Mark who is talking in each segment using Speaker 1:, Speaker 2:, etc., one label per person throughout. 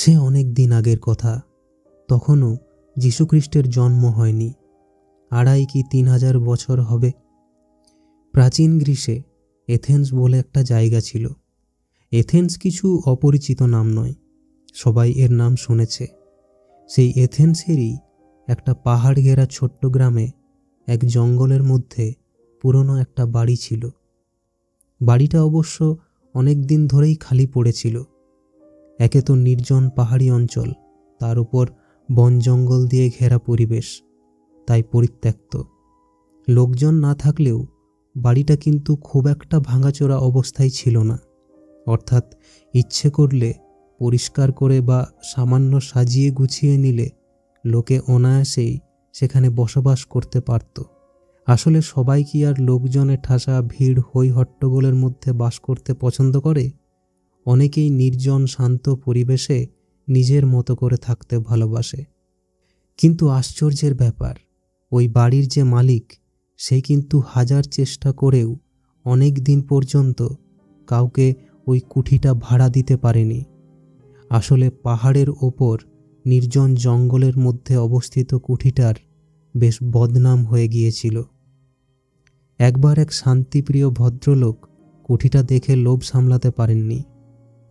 Speaker 1: সে অনেক দিন আগের কথা। তখনও যীশুখ্রিস্টের জন্ম হয়নি। 2,500 কি 3,000 বছর হবে। প্রাচীন গ্রীসে এথেন্স বলে একটা জায়গা ছিল। এথেন্স কিছু অপরিচিত নাম নয়, সবাই এর নাম শুনেছে। সেই এথেন্সেরই একটা পাহাড় ঘেরা ছোট্ট গ্রামে এক জঙ্গলের মধ্যে পুরনো একটা বাড়ি ছিল। বাড়িটা অবশ্য অনেক দিন ধরেই খালি পড়েছিল। একে তো নির্জন পাহাড়ি অঞ্চল, তার উপর বন জঙ্গল দিয়ে ঘেরা পরিবেশ, তাই পরিত্যক্ত। লোকজন না থাকলেও বাড়িটা কিন্তু খুব একটা ভাঙাচোরা অবস্থায় ছিল না। অর্থাৎ ইচ্ছে করলে পরিষ্কার করে বা সামান্য সাজিয়ে গুছিয়ে নিলে লোকে অনায়াসেই সেখানে বসবাস করতে পারত। আসলে সবাই কি আর লোকজনে ঠাসা ভিড় হই হট্টগোলের মধ্যে বাস করতে পছন্দ করে? অনেকেই নির্জন শান্ত পরিবেশে নিজের মতো করে থাকতে ভালোবাসে। কিন্তু আশ্চর্যের ব্যাপার, ওই বাড়ির যে মালিক, সে কিন্তু হাজার চেষ্টা করেও অনেক দিন পর্যন্ত কাউকে ওই কুঠিটা ভাড়া দিতে পারেনি। আসলে পাহাড়ের ওপর নির্জন জঙ্গলের মধ্যে অবস্থিত কুঠিটার বেশ বদনাম হয়ে গিয়েছিল। একবার এক শান্তিপ্রিয় ভদ্রলোক কুঠিটা দেখে লোভ সামলাতে পারেননি।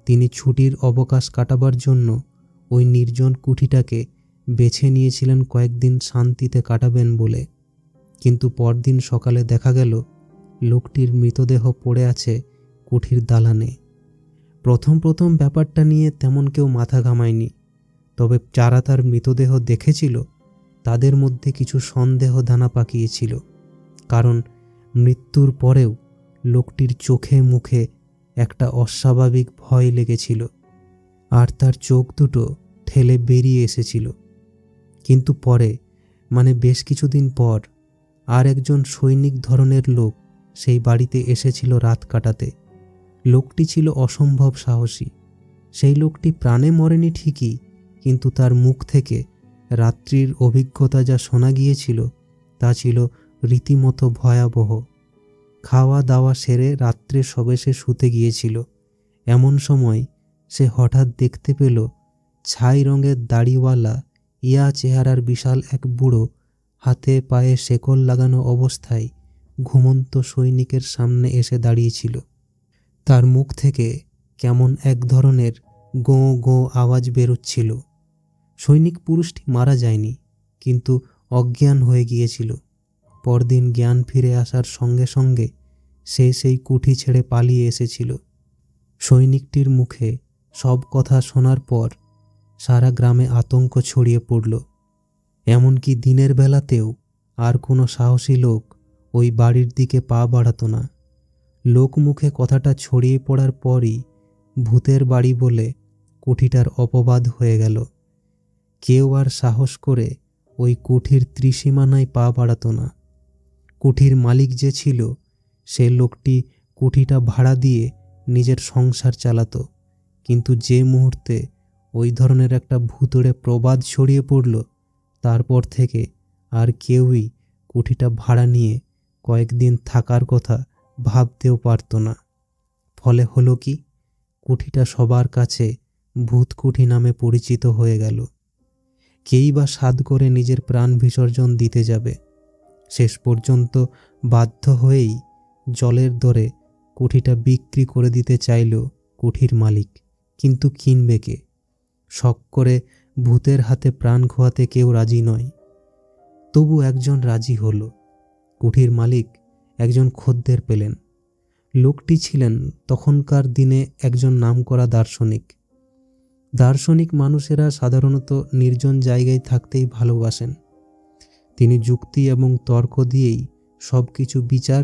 Speaker 1: তিনি ছুটির অবকাশ কাটাবার জন্য ওই নির্জন কুঠিটাকে বেছে নিয়েছিলেন কয়েকদিন শান্তিতে কাটাবেন বলে। কিন্তু পরদিন সকালে দেখা গেল লোকটির মৃতদেহ পড়ে আছে কুঠির দালানে। প্রথম ব্যাপারটা নিয়ে তেমন কেউ মাথা ঘামায়নি, তবে যারা তার মৃতদেহ দেখেছিল তাদের মধ্যে কিছু সন্দেহ দানা পাকিয়েছিল। কারণ মৃত্যুর পরেও লোকটির চোখে মুখে একটা অস্বাভাবিক ভয় লেগেছিল, আর তার চোখ দুটো ঠেলে বেরিয়ে এসেছিল। কিন্তু পরে, বেশ কিছুদিন পর, আর একজন সৈনিক ধরনের লোক সেই বাড়িতে এসেছিল রাত কাটাতে। লোকটি ছিল অসম্ভব সাহসী। সেই লোকটি প্রাণে মরেনি ঠিকই, কিন্তু তার মুখ থেকে রাত্রির অভিজ্ঞতা যা শোনা গিয়েছিল তা ছিল রীতিমতো ভয়াবহ। খাওয়া দাওয়া সেরে রাত্রে সবে সে শুতে গিয়েছিল, এমন সময় সে হঠাৎ দেখতে পেল ছাই রঙের দাড়িওয়ালা ইয়া চেহারার বিশাল এক বুড়ো হাতে পায়ে শেকল লাগানো অবস্থায় ঘুমন্ত সৈনিকের সামনে এসে দাঁড়িয়েছিল। তার মুখ থেকে কেমন এক ধরনের গোঁ গোঁ আওয়াজ বেরোচ্ছিল। সৈনিক পুরুষটি মারা যায়নি, কিন্তু অজ্ঞান হয়ে গিয়েছিল। পরদিন জ্ঞান ফিরে আসার সঙ্গে সঙ্গে সে সেই কুঠি ছেড়ে পালিয়ে এসেছিল। সৈনিকটির মুখে সব কথা শোনার পর সারা গ্রামে আতঙ্ক ছড়িয়ে পড়ল। এমনকি দিনের বেলাতেও আর কোনো সাহসী লোক ওই বাড়ির দিকে পা বাড়াত না। লোকমুখে কথাটা ছড়িয়ে পড়ার পরই ভূতের বাড়ি বলে কুঠিটার অপবাদ হয়ে গেল। কেউ আর সাহস করে ওই কুঠির ত্রিসীমানায় পা বাড়াত না। কুঠির মালিক যে ছিল, সে লোকটি কুঠিটা ভাড়া দিয়ে নিজের সংসার চালাতো। কিন্তু যে মুহূর্তে ওই ধরনের একটা ভূতুড়ে প্রবাদ ছড়িয়ে পড়ল, তারপর থেকে আর কেউই কুঠিটা ভাড়া নিয়ে কয়েকদিন থাকার কথা ভাবতেও পারত না। ফলে হলো কি, কুঠিটা সবার কাছে ভূতকুঠি নামে পরিচিত হয়ে গেল। কেই বা সাধ করে নিজের প্রাণ বিসর্জন দিতে যাবে। শেষ পর্যন্ত বাধ্য হয়েই জলের দরে কুঠিটা বিক্রি করে দিতে চাইল কুঠির মালিক। কিন্তু কিনবে কে? শখ করে ভূতের হাতে প্রাণ খোয়াতে কেউ রাজি নয়। তবু একজন রাজি হলো। কুঠির মালিক একজন খদ্দের পেলেন। লোকটি ছিলেন তখনকার দিনে একজন নামকরা দার্শনিক। দার্শনিক মানুষেরা সাধারণত নির্জন জায়গায় থাকতেই ভালোবাসেন। তিনি যুক্তি এবং তর্ক দিয়েই সব কিছু বিচার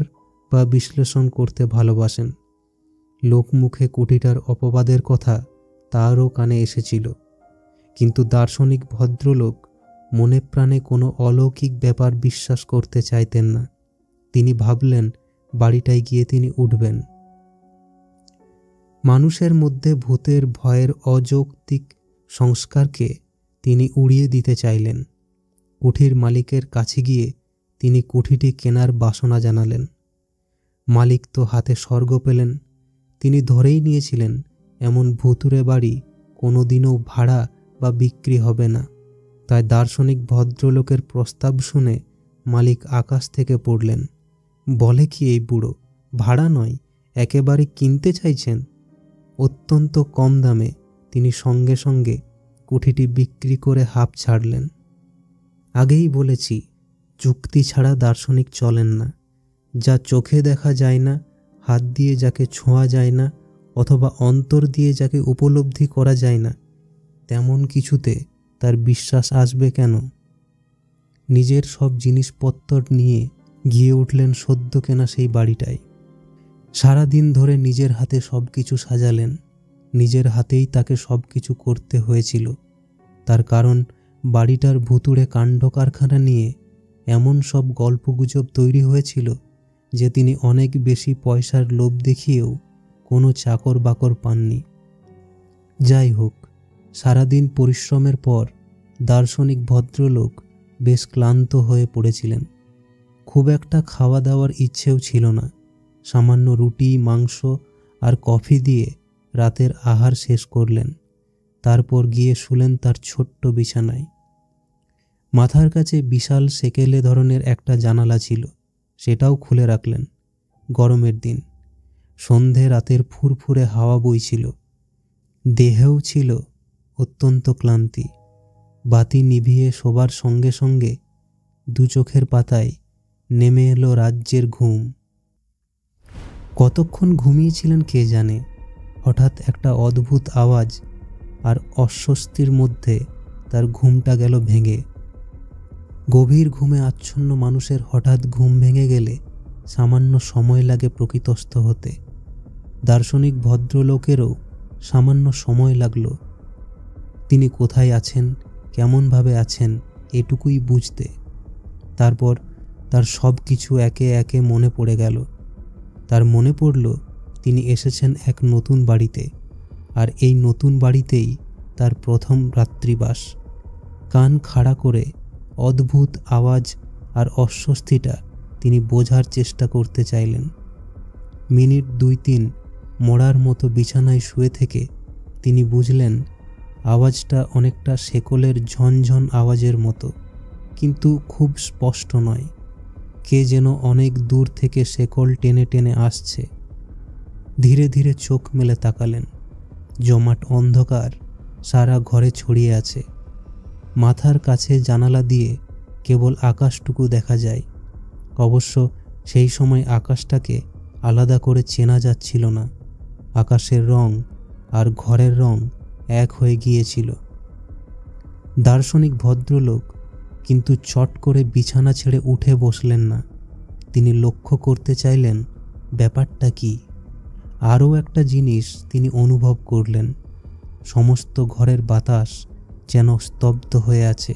Speaker 1: বা বিশ্লেষণ করতে ভালোবাসেন। লোকমুখে কুঠিটার অপবাদের কথা তারও কানে এসেছিল, কিন্তু দার্শনিক ভদ্রলোক মনে প্রাণে কোনো অলৌকিক ব্যাপার বিশ্বাস করতে চাইতেন না। তিনি ভাবলেন বাড়িটায় গিয়ে তিনি উঠবেন। মানুষের মধ্যে ভূতের ভয়ের অযৌক্তিক সংস্কারকে তিনি উড়িয়ে দিতে চাইলেন। কুঠির মালিকের কাছে গিয়ে তিনি কুঠিটি কেনার বাসনা জানালেন। মালিক তো হাতে স্বর্গ পেলেন। তিনি ধরেই নিয়েছিলেন এমন ভুতুড়ে বাড়ি কোনোদিনও ভাড়া বা বিক্রি হবে না। তাই দার্শনিক ভদ্রলোকের প্রস্তাব শুনে মালিক আকাশ থেকে পড়লেন। বলে কি এই বুড়ো, ভাড়া নয়, একেবারে কিনতে চাইছেন? অত্যন্ত কম দামে তিনি সঙ্গে সঙ্গে কুঠিটি বিক্রি করে হাঁপ ছাড়লেন। আগেই বলেছি, যুক্তি ছাড়া দার্শনিক চলেন না। যা চোখে দেখা যায় না, হাত দিয়ে যাকে ছোঁয়া যায় না, অথবা অন্তর দিয়ে যাকে উপলব্ধি করা যায় না, তেমন কিছুতে তার বিশ্বাস আসবে কেন? নিজের সব জিনিসপত্র নিয়ে গিয়ে উঠলেন সদ্য কেনা সেই বাড়িটায়। সারাদিন ধরে নিজের হাতে সব কিছু সাজালেন। নিজের হাতেই তাকে সব কিছু করতে হয়েছিল। তার কারণ বাড়িটার ভুতুড়ে কাণ্ড কারখানা নিয়ে এমন সব গল্পগুজব তৈরি হয়েছিল যে তিনি অনেক বেশি পয়সার লোভ দেখিয়েও কোনো চাকর বাকর পাননি। যাই হোক, সারাদিন পরিশ্রমের পর দার্শনিক ভদ্রলোক বেশ ক্লান্ত হয়ে পড়েছিলেন। খুব একটা খাওয়া দাওয়ার ইচ্ছেও ছিল না। সামান্য রুটি, মাংস আর কফি দিয়ে রাতের আহার শেষ করলেন। তারপর গিয়ে শুলেন তার ছোট্ট বিছানায়। মাথার কাছে বিশাল সেকেলে ধরনের একটা জানালা ছিল, সেটাও খুলে রাখলেন। গরমের দিন, সন্ধে রাতের ফুরফুরে হাওয়া বইছিল। দেহেও ছিল অত্যন্ত ক্লান্তি। বাতি নিভিয়ে শোবার সঙ্গে সঙ্গে দু চোখের পাতায় নেমে এলো রাজ্যের ঘুম। কতক্ষণ ঘুমিয়েছিলেন কে জানে। হঠাৎ একটা অদ্ভুত আওয়াজ আর অস্বস্তির মধ্যে তার ঘুমটা গেল ভেঙে। গভীর ঘুমে আচ্ছন্ন মানুষের হঠাৎ ঘুম ভেঙে গেলে সামান্য সময় লাগে প্রকৃতস্থ হতে। দার্শনিক ভদ্রলোকেরও সামান্য সময় লাগল তিনি কোথায় আছেন, কেমনভাবে আছেন, এটুকুই বুঝতে। তারপর তার সব কিছু একে একে মনে পড়ে গেল। তার মনে পড়ল তিনি এসেছেন এক নতুন বাড়িতে, আর এই নতুন বাড়িতেই তার প্রথম রাত্রিবাস। কান খাড়া করে অদ্ভুত আওয়াজ আর অস্বস্তিটা তিনি বোঝার চেষ্টা করতে চাইলেন। মিনিট 2-3 মরার মতো বিছানায় শুয়ে থেকে তিনি বুঝলেন আওয়াজটা অনেকটা শেকলের ঝনঝন আওয়াজের মতো, কিন্তু খুব স্পষ্ট নয়। কে যেন অনেক দূর থেকে শেকল টেনে টেনে আসছে। ধীরে ধীরে চোখ মেলে তাকালেন। জমাট অন্ধকার সারা ঘরে ছড়িয়ে আছে। মাথার কাছে জানালা দিয়ে কেবল আকাশটুকু দেখা যায়। অবশ্য সেই সময় আকাশটাকে আলাদা করে চেনা যাচ্ছিল না। আকাশের রং আর ঘরের রং এক হয়ে গিয়েছিল। দার্শনিক ভদ্রলোক কিন্তু চট করে বিছানা ছেড়ে উঠে বসলেন না। তিনি লক্ষ্য করতে চাইলেন ব্যাপারটা কি। আরও একটা জিনিস তিনি অনুভব করলেন, সমস্ত ঘরের বাতাস যেন স্তব্ধ হয়ে আছে।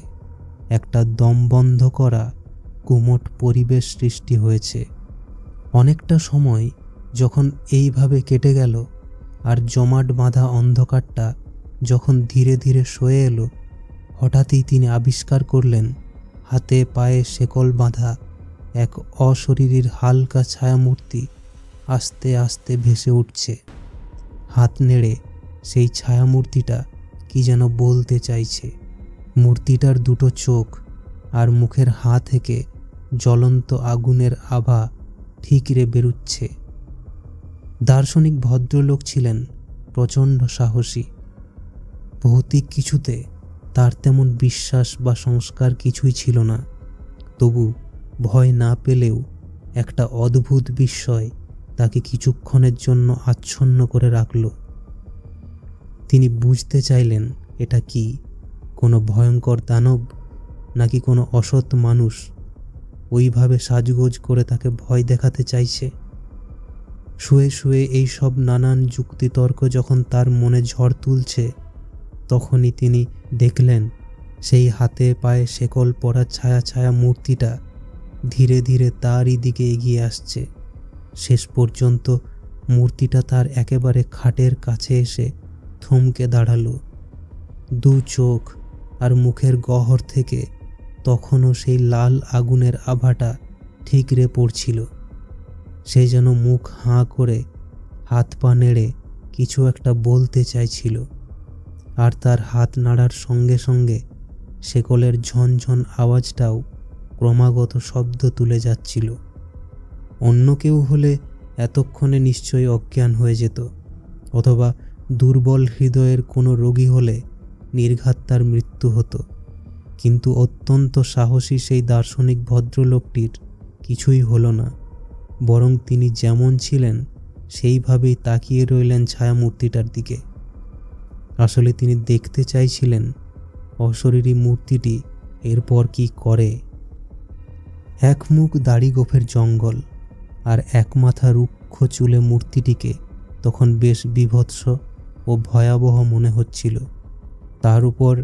Speaker 1: একটা দম বন্ধ করা গুমোট পরিবেশ সৃষ্টি হয়েছে। অনেকটা সময় যখন এইভাবে কেটে গেল আর জমাট বাঁধা অন্ধকারটা যখন ধীরে ধীরে সয়ে এলো, হঠাৎই তিনি আবিষ্কার করলেন হাতে পায়ে শেকল বাঁধা এক অশরীরীর হালকা ছায়ামূর্তি আস্তে আস্তে ভেসে উঠছে। হাত নেড়ে সেই ছায়ামূর্তিটা কি যেন বলতে চাইছে। মূর্তিটার দুটো চোখ আর মুখের হাঁ থেকে জ্বলন্ত আগুনের আভা ঠিকরে বেরুচ্ছে। দার্শনিক ভদ্রলোক ছিলেন প্রচণ্ড সাহসী। ভৌতিক কিছুতে তার তেমন বিশ্বাস বা সংস্কার কিছুই ছিল না। তবু ভয় না পেলেও একটা অদ্ভুত বিস্ময় তাকে কিছুক্ষণের জন্য আচ্ছন্ন করে রাখল। তিনি বুঝতে চাইলেন এটা কি, কোনো ভয়ঙ্কর দানব নাকি কোনো অসৎ মানুষ ওইভাবে সাজগোজ করে তাকে ভয় দেখাতে চাইছে। শুয়ে শুয়ে এই সব নানান যুক্তিতর্ক যখন তার মনে ঝড় তুলছে, তখনই তিনি দেখলেন সেই হাতে পায়ে শেকল পরা ছায়া ছায়া মূর্তিটা ধীরে ধীরে তারই দিকে এগিয়ে আসছে। শেষ পর্যন্ত মূর্তিটা তার একেবারে খাটের কাছে এসে থমকে দাঁড়ালো। দু চোখ আর মুখের গহ্বর থেকে তখনও সেই লাল আগুনের আভাটা ঠিকরে পড়ছিল। সে যেন মুখ হাঁ করে হাত পা নেড়ে কিছু একটা বলতে চাইছিল। আর তার হাত নাড়ার সঙ্গে সঙ্গে শেকলের ঝনঝন আওয়াজটাও ক্রমাগত শব্দ তুলে যাচ্ছিল। অন্য কেউ হলে এতক্ষণে নিশ্চয়ই অজ্ঞান হয়ে যেত, অথবা দুর্বল হৃদয়ের কোনো রোগী হলে নির্ঘাত তার মৃত্যু হতো। কিন্তু অত্যন্ত সাহসী সেই দার্শনিক ভদ্রলোকটির কিছুই হলো না, বরং তিনি যেমন ছিলেন সেইভাবেই তাকিয়ে রইলেন ছায়ামূর্তিটার দিকে। আসলে তিনি দেখতে চাইছিলেন অশরীরী মূর্তিটি এরপর কি করে। এক মুখ দাড়ি গোফের জঙ্গল আর এক মাথা রুক্ষ চুলে মূর্তিটিকে তখন বেশ বীভৎস ও ভয়াবহ মনে হচ্ছিল। তার উপর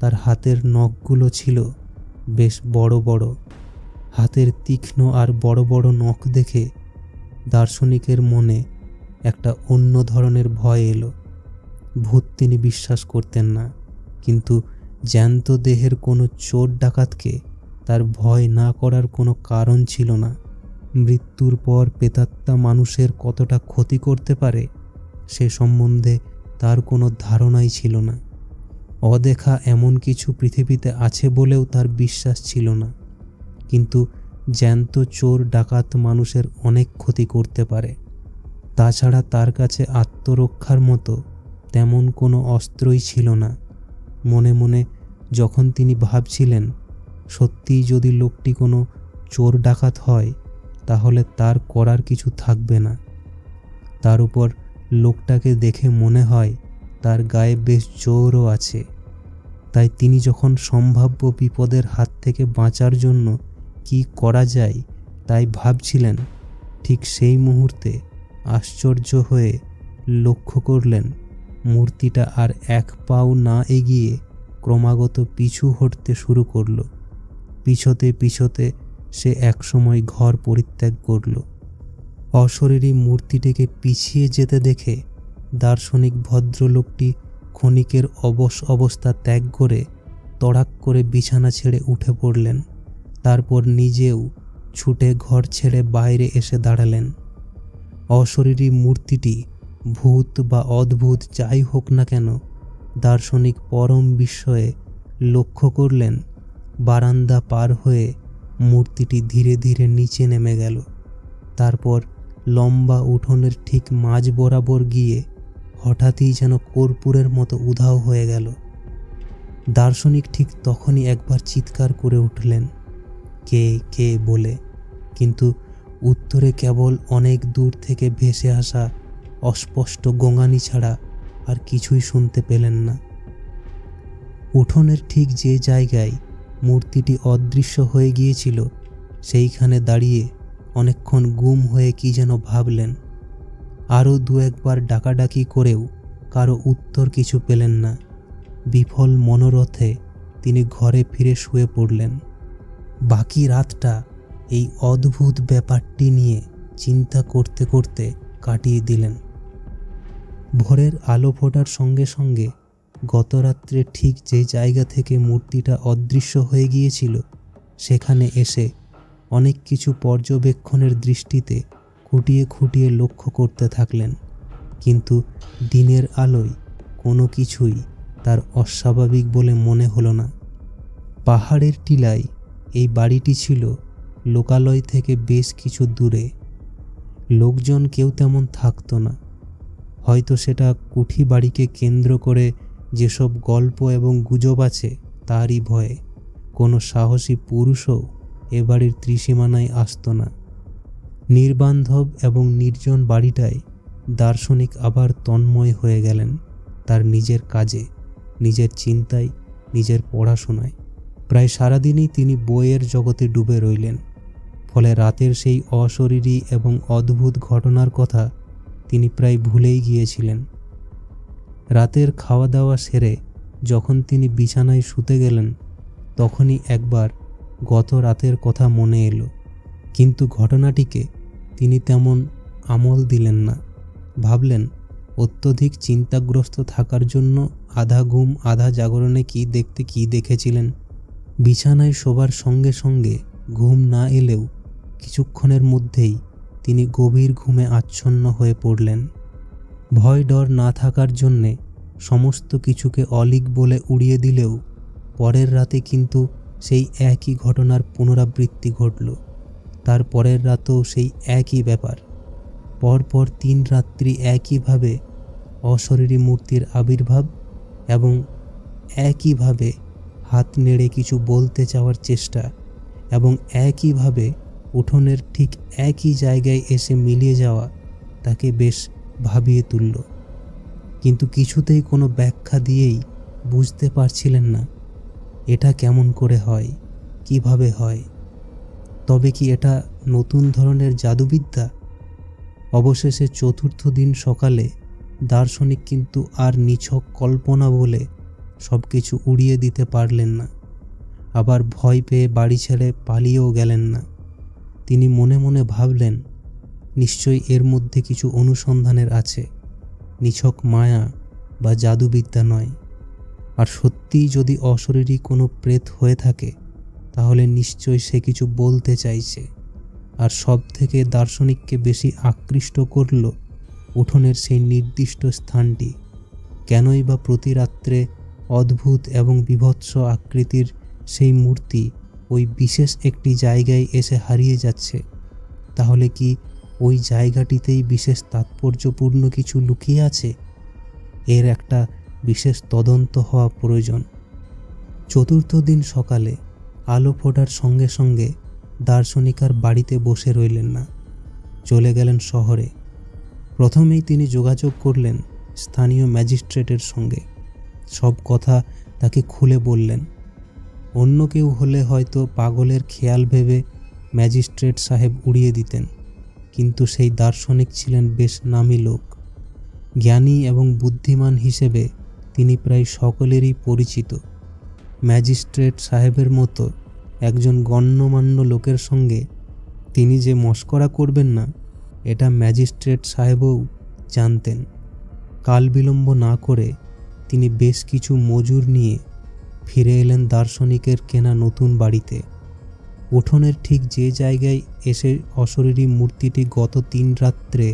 Speaker 1: তার হাতের নখগুলো ছিল বেশ বড় বড়। হাতের তীক্ষ্ণ আর বড় বড় নখ দেখে দার্শনিকের মনে একটা অন্য ধরনের ভয় এলো। ভূত তিনি বিশ্বাস করতেন না, কিন্তু জ্যান্ত দেহের কোনো চোর ডাকাতকে তার ভয় না করার কোনো কারণ ছিল না। মৃত্যুর পর প্রেতাত্মা মানুষের কতটা ক্ষতি করতে পারে সে সম্বন্ধে তার কোনো ধারণাই ছিল না। অদেখা এমন কিছু পৃথিবীতে আছে বলেও তার বিশ্বাস ছিল না। কিন্তু জ্যান্ত চোর ডাকাত মানুষের অনেক ক্ষতি করতে পারে। তাছাড়া তার কাছে আত্মরক্ষার মতো তেমন কোনো অস্ত্রই ছিল না। মনে মনে যখন তিনি ভাবছিলেন সত্যিই যদি লোকটি কোনো চোর ডাকাত হয় তাহলে তার করার কিছু থাকবে না। তার উপর লোকটাকে দেখে মনে হয় তার গায়ে বেশ জোরও আছে। তাই তিনি যখন সম্ভাব্য বিপদের হাত থেকে বাঁচার জন্য কি করা যায় তাই ভাবছিলেন, ঠিক সেই মুহূর্তে আশ্চর্য হয়ে লক্ষ্য করলেন মূর্তিটা আর এক পাও না এগিয়ে ক্রমাগত পিছু হটতে শুরু করল। পিছতে পিছতে সে একসময় ঘর পরিত্যাগ করল। অশরীরী মূর্তিটিকে পিছিয়ে যেতে দেখে দার্শনিক ভদ্রলোকটি ক্ষণিকের অবশ অবস্থা ত্যাগ করে তড়াক করে বিছানা ছেড়ে উঠে পড়লেন। তারপর নিজেও ছুটে ঘর ছেড়ে বাইরে এসে দাঁড়ালেন। অশরীরী মূর্তিটি ভূত বা অদ্ভুত যাই হোক না কেন, দার্শনিক পরম বিস্ময়ে লক্ষ্য করলেন বারান্দা পার হয়ে মূর্তিটি ধীরে ধীরে নিচে নেমে গেল। তারপর লম্বা উঠোনের ঠিক মাঝ বরাবর গিয়ে হঠাৎই যেন কর্পূরের মতো উধাও হয়ে গেল। দার্শনিক ঠিক তখনই একবার চিৎকার করে উঠলেন, কে কে বলে, কিন্তু উত্তরে কেবল অনেক দূর থেকে ভেসে আসা অস্পষ্ট গোঙানি ছাড়া আর কিছুই শুনতে পেলেন না। উঠোনের ঠিক যে জায়গায় মূর্তিটি অদৃশ্য হয়ে গিয়েছিল সেইখানে দাঁড়িয়ে অনেকক্ষণ গুম হয়ে কি যেন ভাবলেন। আরও দু একবার ডাকাডাকি করেও কারো উত্তর কিছু পেলেন না। বিফল মনোরথে তিনি ঘরে ফিরে শুয়ে পড়লেন। বাকি রাতটা এই অদ্ভুত ব্যাপারটি নিয়ে চিন্তা করতে করতে কাটিয়ে দিলেন। ভোরের আলো ফোটার সঙ্গে সঙ্গে গতরাত্রে ঠিক যে জায়গা থেকে মূর্তিটা অদৃশ্য হয়ে গিয়েছিল সেখানে এসে অনেক কিছু পর্যবেক্ষণের দৃষ্টিতে খুঁটিয়ে খুঁটিয়ে লক্ষ্য করতে থাকলেন। কিন্তু দিনের আলোয় কোনো কিছুই তার অস্বাভাবিক বলে মনে হলো না। পাহাড়ের টিলায় এই বাড়িটি ছিল লোকালয় থেকে বেশ কিছু দূরে। লোকজন কেউ তেমন থাকতো না। হয়তো সেটা কুঠি বাড়িকে কেন্দ্র করে যেসব গল্প এবং গুজব আছে তারই ভয়ে কোনো সাহসী পুরুষও এ বাড়ির ত্রিসীমানায় আসতো না। নির্বান্ধব এবং নির্জন বাড়িটায় দার্শনিক আবার তন্ময় হয়ে গেলেন তার নিজের কাজে, নিজের চিন্তায়, নিজের পড়াশোনায়। প্রায় সারাদিনই তিনি বইয়ের জগতে ডুবে রইলেন। ফলে রাতের সেই অশরীরী এবং অদ্ভুত ঘটনার কথা তিনি প্রায় ভুলেই গিয়েছিলেন। রাতের খাওয়া দাওয়া সেরে যখন তিনি বিছানায় শুতে গেলেন তখনই একবার গত রাতের কথা মনে এলো। কিন্তু ঘটনাটিকে তিনি তেমন আমল দিলেন না। ভাবলেন অত্যধিক চিন্তাগ্রস্ত থাকার জন্য আধা ঘুম আধা জাগরণে কি দেখেছিলেন। বিছানায় শোবার সঙ্গে সঙ্গে ঘুম না এলেও কিছুক্ষণের মধ্যেই তিনি গভীর ঘুমে আচ্ছন্ন হয়ে পড়লেন। ভয় ডর না থাকার জন্যে সমস্ত কিছুকে অলীক বলে উড়িয়ে দিলেও পরের রাতে কিন্তু সেই একই ঘটনার পুনরাবৃত্তি ঘটল। তার পরের রাতেও সেই একই ব্যাপার। পরপর 3 রাত্রি একইভাবে অশরীরী মূর্তির আবির্ভাব এবং একইভাবে হাত নেড়ে কিছু বলতে চাওয়ার চেষ্টা এবং একইভাবে উঠোনের ঠিক একই জায়গায় এসে মিলিয়ে যাওয়া তাকে বেশ ভাবিয়ে তুলল। কিন্তু কিছুতেই কোনো ব্যাখ্যা দিয়েই বুঝতে পারছিলেন না এটা কেমন করে হয়, কিভাবে হয়। তবে কি এটা নতুন ধরনের জাদুবিদ্যা? অবশেষে 4র্থ দিন সকালে দার্শনিক কিন্তু আর নিছক কল্পনা বলে সব কিছু উড়িয়ে দিতে পারলেন না। আবার ভয় পেয়ে বাড়ি ছেড়ে পালিয়েও গেলেন না। তিনি মনে মনে ভাবলেন, নিশ্চয়ই এর মধ্যে কিছু অনুসন্ধানের আছে, নিছক মায়া বা জাদুবিদ্যা নয়। আর সত্যিই যদি অশরীরী কোনো প্রেত হয়ে থাকে তাহলে নিশ্চয়ই সে কিছু বলতে চাইছে। আর সব থেকে দার্শনিককে বেশি আকৃষ্ট করল উঠোনের সেই নির্দিষ্ট স্থানটি। কেনই বা প্রতি রাত্রে অদ্ভুত এবং বীভৎস আকৃতির সেই মূর্তি ওই বিশেষ একটি জায়গায় এসে হারিয়ে যাচ্ছে? তাহলে কি ওই জায়গাটিতেই বিশেষ তাৎপর্যপূর্ণ কিছু লুকিয়ে আছে? এর একটা বিশেষ তদন্ত হওয়া প্রয়োজন। 4র্থ দিন সকালে আলো ফোটার সঙ্গে সঙ্গে দার্শনিক আর বাড়িতে বসে রইলেন না, চলে গেলেন শহরে। প্রথমেই তিনি যোগাযোগ করলেন স্থানীয় ম্যাজিস্ট্রেটের সঙ্গে। সব কথা তাকে খুলে বললেন। অন্য কেউ হলে হয়তো পাগলের খেয়াল ভেবে ম্যাজিস্ট্রেট সাহেব উড়িয়ে দিতেন, কিন্তু সেই দার্শনিক ছিলেন বেশ নামী লোক। জ্ঞানী এবং বুদ্ধিমান হিসেবে তিনি প্রায় সকলেরই পরিচিত। ম্যাজিস্ট্রেট সাহেবের মতো একজন গণ্যমান্য লোকের সঙ্গে তিনি যে মশকরা করবেন না, এটা ম্যাজিস্ট্রেট সাহেবও জানতেন। কাল বিলম্ব না করে তিনি বেশ কিছু মজুর নিয়ে ফিরে এলেন দার্শনিকের কেনা নতুন বাড়িতে। উঠোনের ঠিক যে জায়গায় এসে অশরীরী মূর্তিটি গত 3 রাত্রে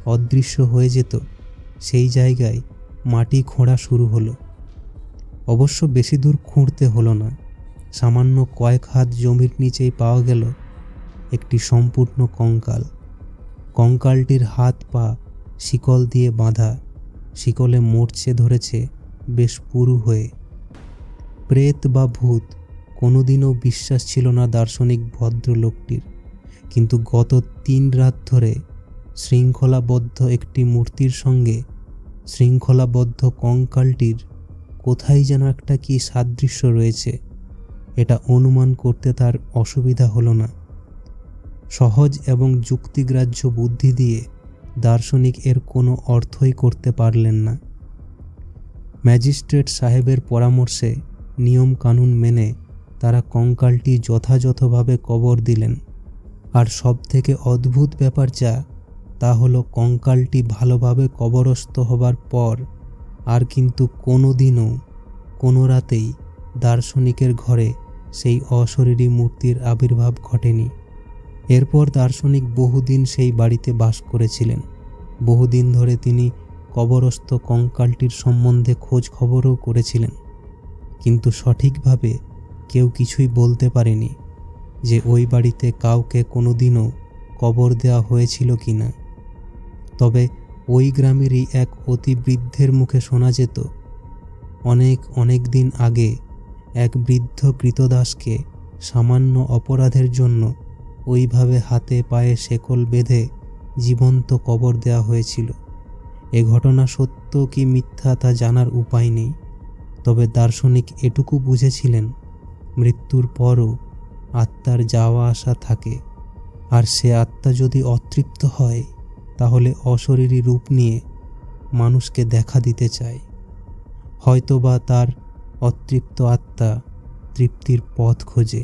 Speaker 1: অদৃশ্য হয়ে যেত, সেই জায়গায় মাটি খোঁড়া শুরু হলো। অবশ্য বেশি দূর খুঁড়তে হলো না। সামান্য কয়েক হাত জমির নিচেই পাওয়া গেল একটি সম্পূর্ণ কঙ্কাল। কঙ্কালটির হাত পা শিকল দিয়ে বাঁধা, শিকলে মরচে ধরেছে বেশ পুরু হয়ে। প্রেত বা ভূত কোনোদিনও বিশ্বাস ছিল না দার্শনিক ভদ্রলোকটির, কিন্তু গত 3 রাত ধরে শৃঙ্খলাবদ্ধ একটি মূর্তির সঙ্গে শৃঙ্খলাবদ্ধ কঙ্কালটির কোথায় যেন একটা কি সাদৃশ্য রয়েছে, এটা অনুমান করতে তার অসুবিধা হলো না। সহজ এবং যুক্তিগ্রাহ্য বুদ্ধি দিয়ে দার্শনিক এর কোনো অর্থই করতে পারলেন না। ম্যাজিস্ট্রেট সাহেবের পরামর্শে নিয়ম কানুন মেনে তারা কঙ্কালটি যথাযথভাবে কবর দিলেন। আর সব থেকে অদ্ভুত ব্যাপার যা, তা হলো কঙ্কালটি ভালোভাবে কবরস্থ হবার পর আর কিন্তু কোনো দিনও কোনো রাতেই দার্শনিকের ঘরে সেই অশরীরী মূর্তির আবির্ভাব ঘটেনি। এরপর দার্শনিক বহুদিন সেই বাড়িতে বাস করেছিলেন। বহুদিন ধরে তিনি কবরস্থ কঙ্কালটির সম্বন্ধে খোঁজ খবরও করেছিলেন, কিন্তু সঠিকভাবে কেউ কিছুই বলতে পারেনি যে ওই বাড়িতে কাউকে কোনোদিনও কবর দেওয়া হয়েছিল কিনা। তবে ওই গ্রামেরই এক অতি বৃদ্ধের মুখে শোনা যেত, অনেক দিন আগে এক বৃদ্ধ কৃতদাসকে সামান্য অপরাধের জন্য ওইভাবে হাতে পায়ে শেকল বেঁধে জীবন্ত কবর দেওয়া হয়েছিল। এ ঘটনা সত্য কি মিথ্যা তা জানার উপায় নেই, তবে দার্শনিক এটুকু বুঝেছিলেন, মৃত্যুর পরও আত্মার যাওয়া আসা থাকে, আর সে আত্মা যদি অতৃপ্ত হয় তাহলে অশরীরী রূপ নিয়ে মানুষকে দেখা দিতে চায়। হয়তোবা তার অতৃপ্ত আত্মা তৃপ্তির পথ খোঁজে।